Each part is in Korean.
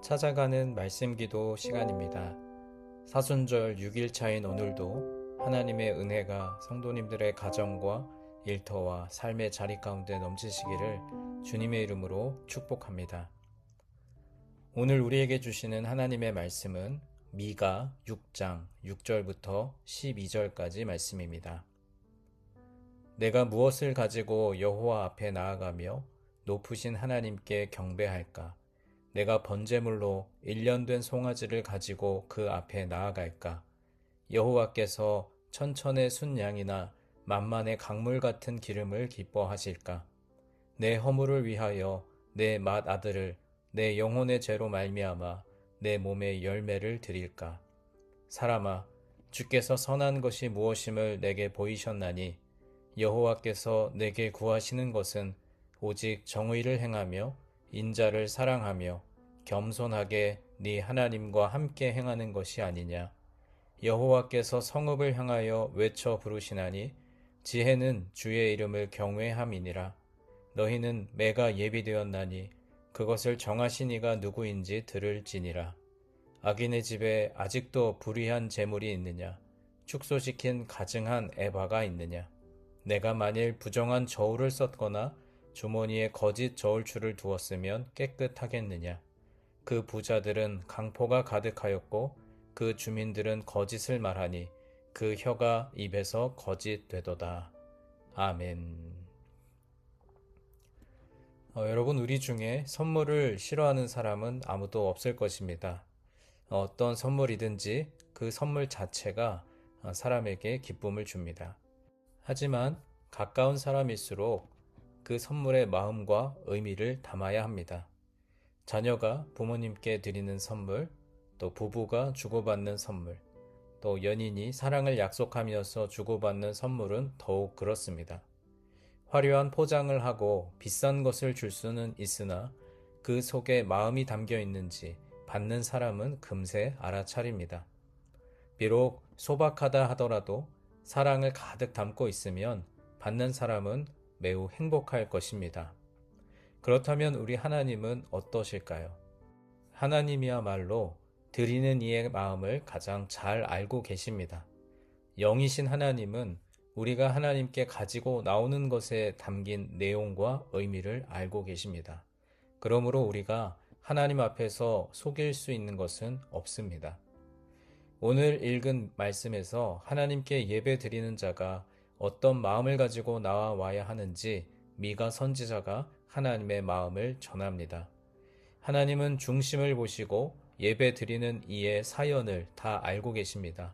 찾아가는 말씀 기도 시간입니다. 사순절 6일 차인 오늘도 하나님의 은혜가 성도님들의 가정과 일터와 삶의 자리 가운데 넘치시기를 주님의 이름으로 축복합니다. 오늘 우리에게 주시는 하나님의 말씀은 미가 6장 6절부터 12절까지 말씀입니다. 내가 무엇을 가지고 여호와 앞에 나아가며 높으신 하나님께 경배할까? 내가 번제물로 1년 된 송아지를 가지고 그 앞에 나아갈까? 여호와께서 천천의 순양이나 만만의 강물 같은 기름을 기뻐하실까? 내 허물을 위하여 내 맏아들을 내 영혼의 죄로 말미암아 내 몸의 열매를 드릴까? 사람아, 주께서 선한 것이 무엇임을 내게 보이셨나니 여호와께서 내게 구하시는 것은 오직 정의를 행하며 인자를 사랑하며 겸손하게 네 하나님과 함께 행하는 것이 아니냐. 여호와께서 성읍을 향하여 외쳐 부르시나니 지혜는 주의 이름을 경외함이니라. 너희는 매가 예비되었나니 그것을 정하신 이가 누구인지 들을지니라. 악인의 집에 아직도 불의한 재물이 있느냐? 축소시킨 가증한 에바가 있느냐? 내가 만일 부정한 저울을 썼거나 주머니에 거짓 저울추를 두었으면 깨끗하겠느냐? 그 부자들은 강포가 가득하였고 그 주민들은 거짓을 말하니 그 혀가 입에서 거짓 되도다. 아멘. 여러분, 우리 중에 선물을 싫어하는 사람은 아무도 없을 것입니다. 어떤 선물이든지 그 선물 자체가 사람에게 기쁨을 줍니다. 하지만 가까운 사람일수록 그 선물의 마음과 의미를 담아야 합니다. 자녀가 부모님께 드리는 선물, 또 부부가 주고받는 선물, 또 연인이 사랑을 약속하면서 주고받는 선물은 더욱 그렇습니다. 화려한 포장을 하고 비싼 것을 줄 수는 있으나 그 속에 마음이 담겨 있는지 받는 사람은 금세 알아차립니다. 비록 소박하다 하더라도 사랑을 가득 담고 있으면 받는 사람은 매우 행복할 것입니다. 그렇다면 우리 하나님은 어떠실까요? 하나님이야말로 드리는 이의 마음을 가장 잘 알고 계십니다. 영이신 하나님은 우리가 하나님께 가지고 나오는 것에 담긴 내용과 의미를 알고 계십니다. 그러므로 우리가 하나님 앞에서 속일 수 있는 것은 없습니다. 오늘 읽은 말씀에서 하나님께 예배 드리는 자가 어떤 마음을 가지고 나와야 하는지 미가 선지자가 하나님의 마음을 전합니다. 하나님은 중심을 보시고 예배 드리는 이의 사연을 다 알고 계십니다.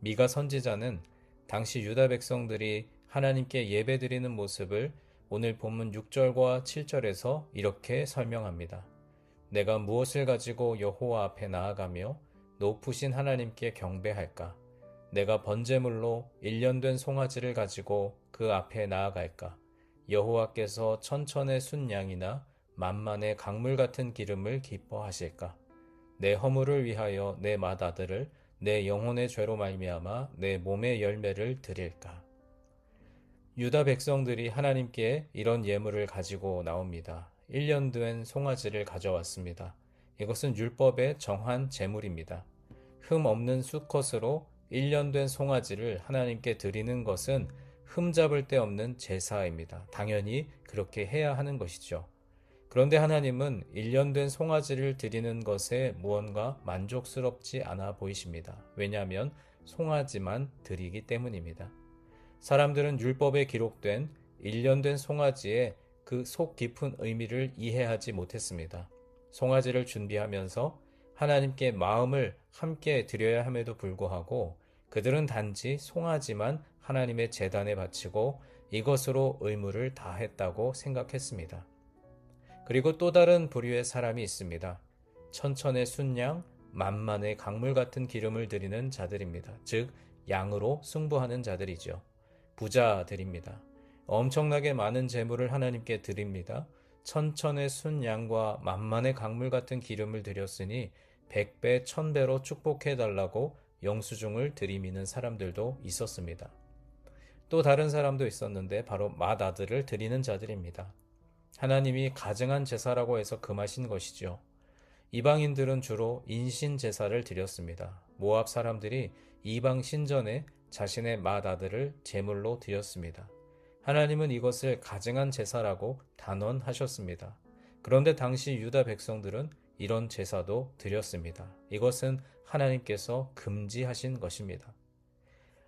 미가 선지자는 당시 유다 백성들이 하나님께 예배 드리는 모습을 오늘 본문 6절과 7절에서 이렇게 설명합니다. 내가 무엇을 가지고 여호와 앞에 나아가며 높으신 하나님께 경배할까? 내가 번제물로 1년 된 송아지를 가지고 그 앞에 나아갈까? 여호와께서 천천의 순양이나 만만의 강물 같은 기름을 기뻐하실까? 내 허물을 위하여 내 맏아들을 내 영혼의 죄로 말미암아 내 몸의 열매를 드릴까? 유다 백성들이 하나님께 이런 예물을 가지고 나옵니다. 1년 된 송아지를 가져왔습니다. 이것은 율법에 정한 제물입니다. 흠 없는 수컷으로 1년 된 송아지를 하나님께 드리는 것은 흠 잡을 데 없는 제사입니다. 당연히 그렇게 해야 하는 것이죠. 그런데 하나님은 1년 된 송아지를 드리는 것에 무언가 만족스럽지 않아 보이십니다. 왜냐하면 송아지만 드리기 때문입니다. 사람들은 율법에 기록된 1년 된 송아지의 그 속 깊은 의미를 이해하지 못했습니다. 송아지를 준비하면서 하나님께 마음을 함께 드려야 함에도 불구하고 그들은 단지 송아지만 하나님의 제단에 바치고 이것으로 의무를 다했다고 생각했습니다. 그리고 또 다른 부류의 사람이 있습니다. 천천의 순양, 만만의 강물 같은 기름을 드리는 자들입니다. 즉 양으로 승부하는 자들이죠. 부자들입니다. 엄청나게 많은 재물을 하나님께 드립니다. 천천의 순양과 만만의 강물 같은 기름을 드렸으니 100배, 1000배로 축복해달라고 영수증을 들이미는 사람들도 있었습니다. 또 다른 사람도 있었는데 바로 맏아들을 드리는 자들입니다. 하나님이 가증한 제사라고 해서 금하신 것이죠. 이방인들은 주로 인신 제사를 드렸습니다. 모압 사람들이 이방 신전에 자신의 맏아들을 제물로 드렸습니다. 하나님은 이것을 가증한 제사라고 단언하셨습니다. 그런데 당시 유다 백성들은 이런 제사도 드렸습니다. 이것은 하나님께서 금지하신 것입니다.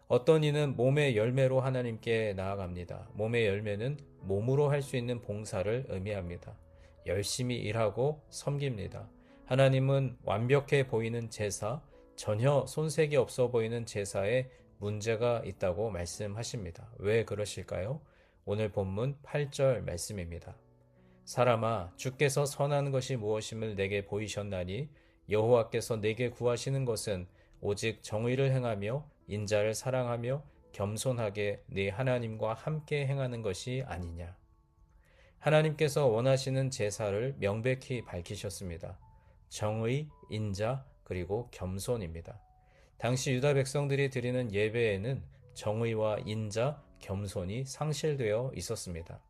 어떤 이는 몸의 열매로 하나님께 나아갑니다. 몸의 열매는 몸으로 할 수 있는 봉사를 의미합니다. 열심히 일하고 섬깁니다. 하나님은 완벽해 보이는 제사, 전혀 손색이 없어 보이는 제사에 문제가 있다고 말씀하십니다. 왜 그러실까요? 오늘 본문 8절 말씀입니다. 사람아, 주께서 선한 것이 무엇임을 내게 보이셨나니 여호와께서 내게 구하시는 것은 오직 정의를 행하며 인자를 사랑하며 겸손하게 네 하나님과 함께 행하는 것이 아니냐. 하나님께서 원하시는 제사를 명백히 밝히셨습니다. 정의, 인자, 그리고 겸손입니다. 당시 유다 백성들이 드리는 예배에는 정의와 인자, 겸손이 상실되어 있었습니다.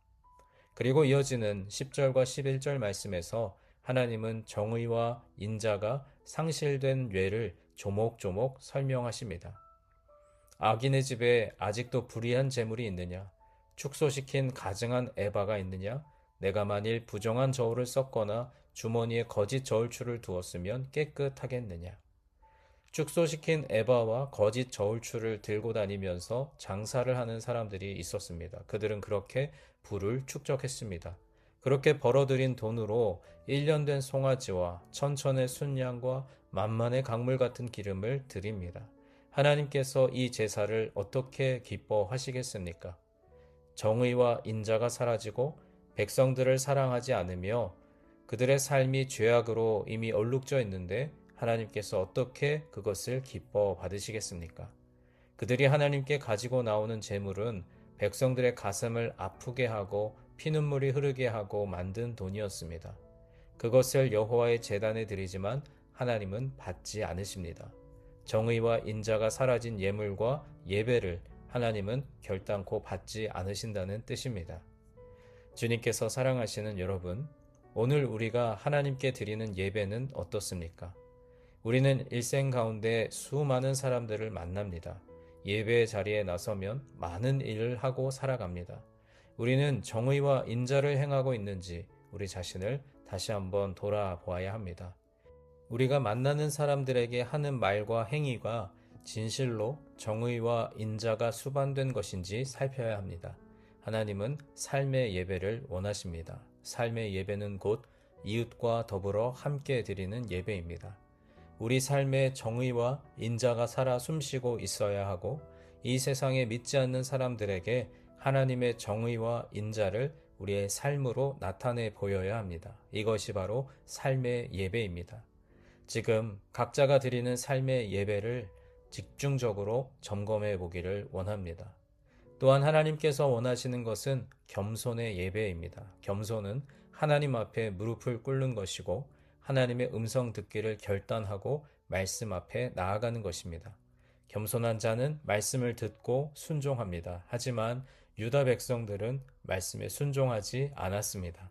그리고 이어지는 10절과 11절 말씀에서 하나님은 정의와 인자가 상실된 뇌를 조목조목 설명하십니다. 악인의 집에 아직도 불의한 재물이 있느냐? 축소시킨 가증한 에바가 있느냐? 내가 만일 부정한 저울을 썼거나 주머니에 거짓 저울추를 두었으면 깨끗하겠느냐? 축소시킨 에바와 거짓 저울추를 들고 다니면서 장사를 하는 사람들이 있었습니다. 그들은 그렇게 부를 축적했습니다. 그렇게 벌어들인 돈으로 1년 된 송아지와 천천의 순양과 만만의 강물 같은 기름을 드립니다. 하나님께서 이 제사를 어떻게 기뻐하시겠습니까? 정의와 인자가 사라지고 백성들을 사랑하지 않으며 그들의 삶이 죄악으로 이미 얼룩져 있는데 하나님께서 어떻게 그것을 기뻐 받으시겠습니까? 그들이 하나님께 가지고 나오는 제물은 백성들의 가슴을 아프게 하고 피눈물이 흐르게 하고 만든 돈이었습니다. 그것을 여호와의 제단에 드리지만 하나님은 받지 않으십니다. 정의와 인자가 사라진 예물과 예배를 하나님은 결단코 받지 않으신다는 뜻입니다. 주님께서 사랑하시는 여러분, 오늘 우리가 하나님께 드리는 예배는 어떻습니까? 우리는 일생 가운데 수많은 사람들을 만납니다. 예배의 자리에 나서면 많은 일을 하고 살아갑니다. 우리는 정의와 인자를 행하고 있는지 우리 자신을 다시 한번 돌아보아야 합니다. 우리가 만나는 사람들에게 하는 말과 행위가 진실로 정의와 인자가 수반된 것인지 살펴야 합니다. 하나님은 삶의 예배를 원하십니다. 삶의 예배는 곧 이웃과 더불어 함께 드리는 예배입니다. 우리 삶에 정의와 인자가 살아 숨쉬고 있어야 하고 이 세상에 믿지 않는 사람들에게 하나님의 정의와 인자를 우리의 삶으로 나타내 보여야 합니다. 이것이 바로 삶의 예배입니다. 지금 각자가 드리는 삶의 예배를 집중적으로 점검해 보기를 원합니다. 또한 하나님께서 원하시는 것은 겸손의 예배입니다. 겸손은 하나님 앞에 무릎을 꿇는 것이고 하나님의 음성 듣기를 결단하고 말씀 앞에 나아가는 것입니다. 겸손한 자는 말씀을 듣고 순종합니다. 하지만 유다 백성들은 말씀에 순종하지 않았습니다.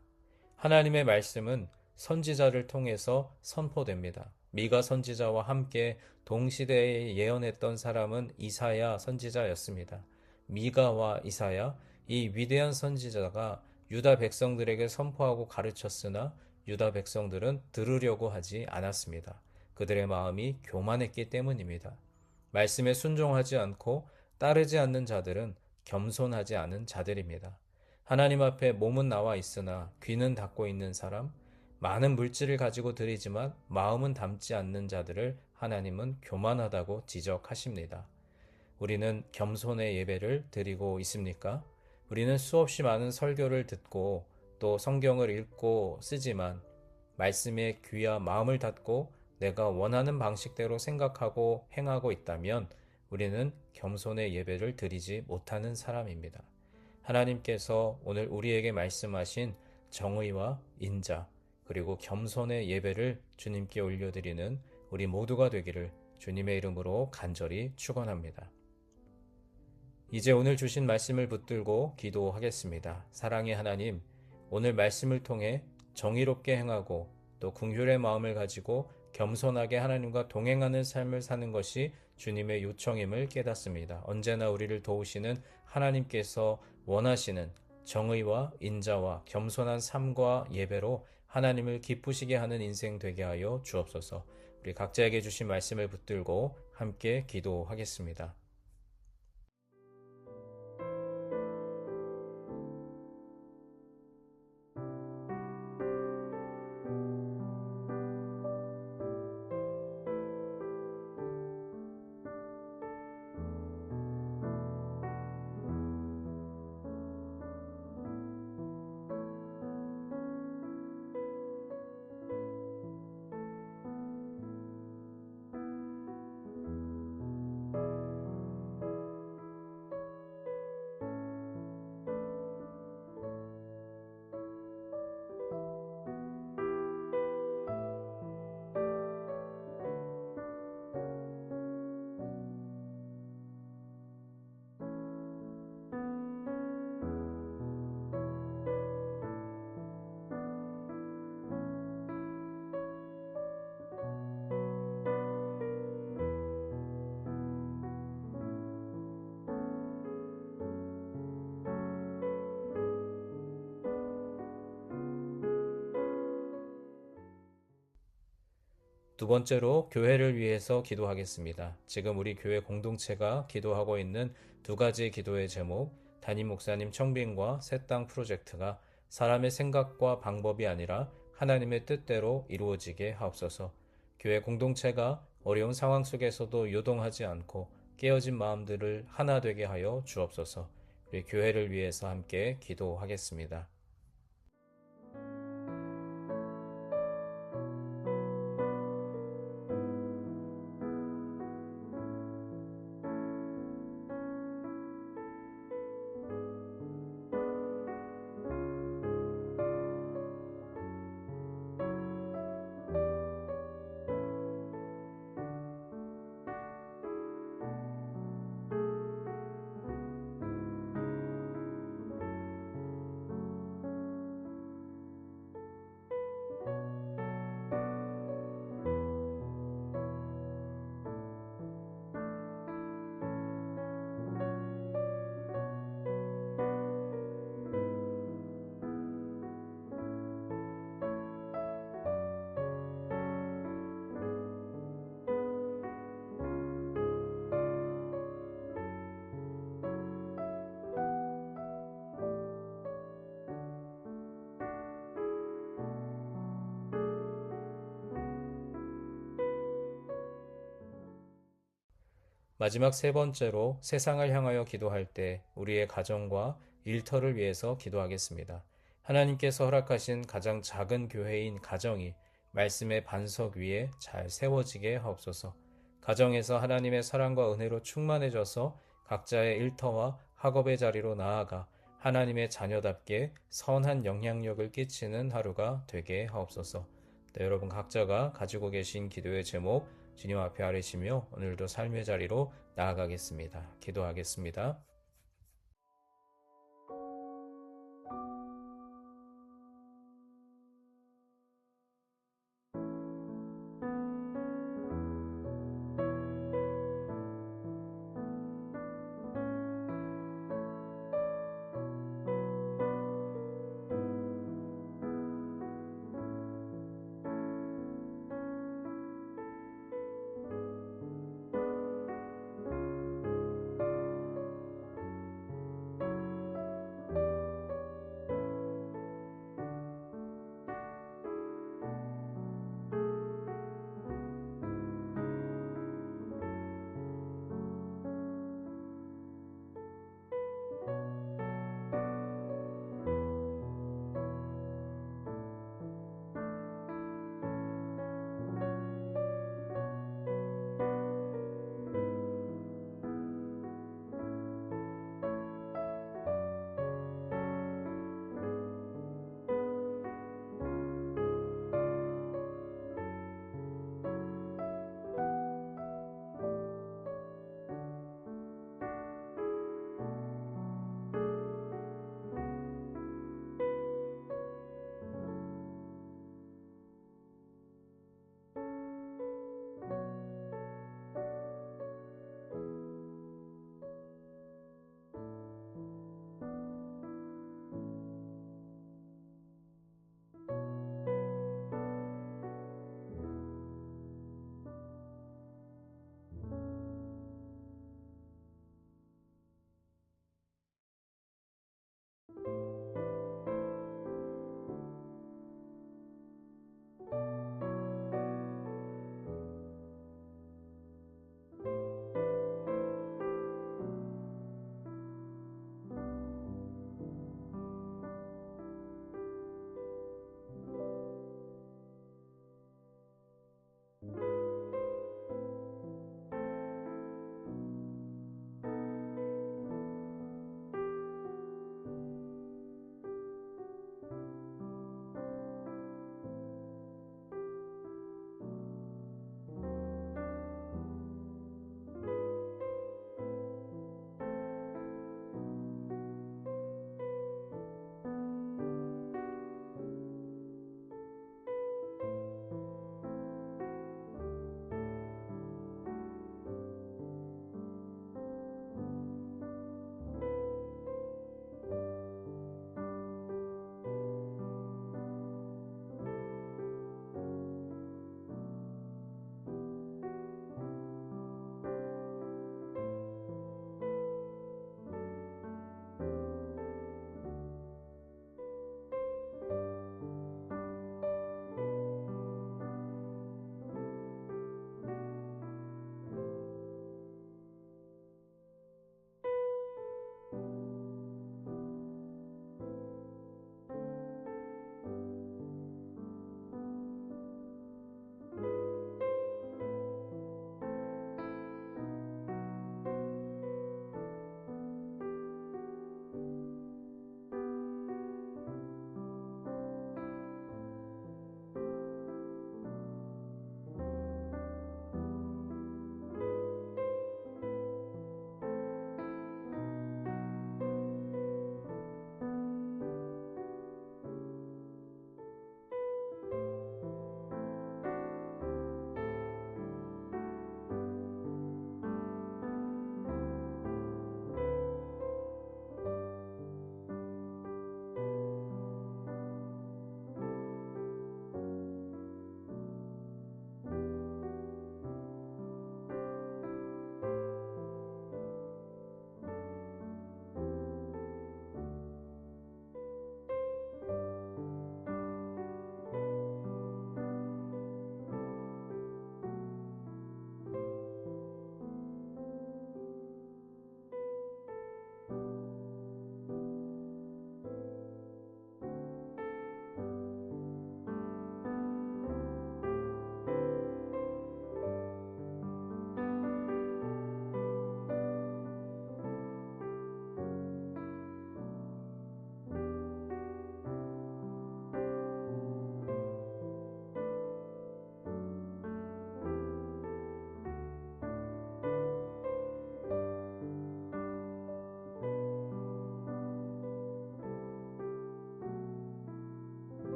하나님의 말씀은 선지자를 통해서 선포됩니다. 미가 선지자와 함께 동시대에 예언했던 사람은 이사야 선지자였습니다. 미가와 이사야, 이 위대한 선지자가 유다 백성들에게 선포하고 가르쳤으나 유다 백성들은 들으려고 하지 않았습니다. 그들의 마음이 교만했기 때문입니다. 말씀에 순종하지 않고 따르지 않는 자들은 겸손하지 않은 자들입니다. 하나님 앞에 몸은 나와 있으나 귀는 닫고 있는 사람, 많은 물질을 가지고 드리지만 마음은 담지 않는 자들을 하나님은 교만하다고 지적하십니다. 우리는 겸손의 예배를 드리고 있습니까? 우리는 수없이 많은 설교를 듣고 또 성경을 읽고 쓰지만 말씀에 귀와 마음을 닫고 내가 원하는 방식대로 생각하고 행하고 있다면 우리는 겸손의 예배를 드리지 못하는 사람입니다. 하나님께서 오늘 우리에게 말씀하신 정의와 인자 그리고 겸손의 예배를 주님께 올려드리는 우리 모두가 되기를 주님의 이름으로 간절히 축원합니다. 이제 오늘 주신 말씀을 붙들고 기도하겠습니다. 사랑의 하나님, 오늘 말씀을 통해 정의롭게 행하고 또 긍휼의 마음을 가지고 겸손하게 하나님과 동행하는 삶을 사는 것이 주님의 요청임을 깨닫습니다. 언제나 우리를 도우시는 하나님께서 원하시는 정의와 인자와 겸손한 삶과 예배로 하나님을 기쁘시게 하는 인생 되게 하여 주옵소서. 우리 각자에게 주신 말씀을 붙들고 함께 기도하겠습니다. 두 번째로 교회를 위해서 기도하겠습니다. 지금 우리 교회 공동체가 기도하고 있는 두 가지 기도의 제목, 담임 목사님 청빙과 새 땅 프로젝트가 사람의 생각과 방법이 아니라 하나님의 뜻대로 이루어지게 하옵소서. 교회 공동체가 어려운 상황 속에서도 요동하지 않고 깨어진 마음들을 하나 되게 하여 주옵소서. 우리 교회를 위해서 함께 기도하겠습니다. 마지막 세 번째로 세상을 향하여 기도할 때 우리의 가정과 일터를 위해서 기도하겠습니다. 하나님께서 허락하신 가장 작은 교회인 가정이 말씀의 반석 위에 잘 세워지게 하옵소서. 가정에서 하나님의 사랑과 은혜로 충만해져서 각자의 일터와 학업의 자리로 나아가 하나님의 자녀답게 선한 영향력을 끼치는 하루가 되게 하옵소서. 네, 여러분 각자가 가지고 계신 기도의 제목 주님 앞에 아뢰시며 오늘도 삶의 자리로 나아가겠습니다. 기도하겠습니다.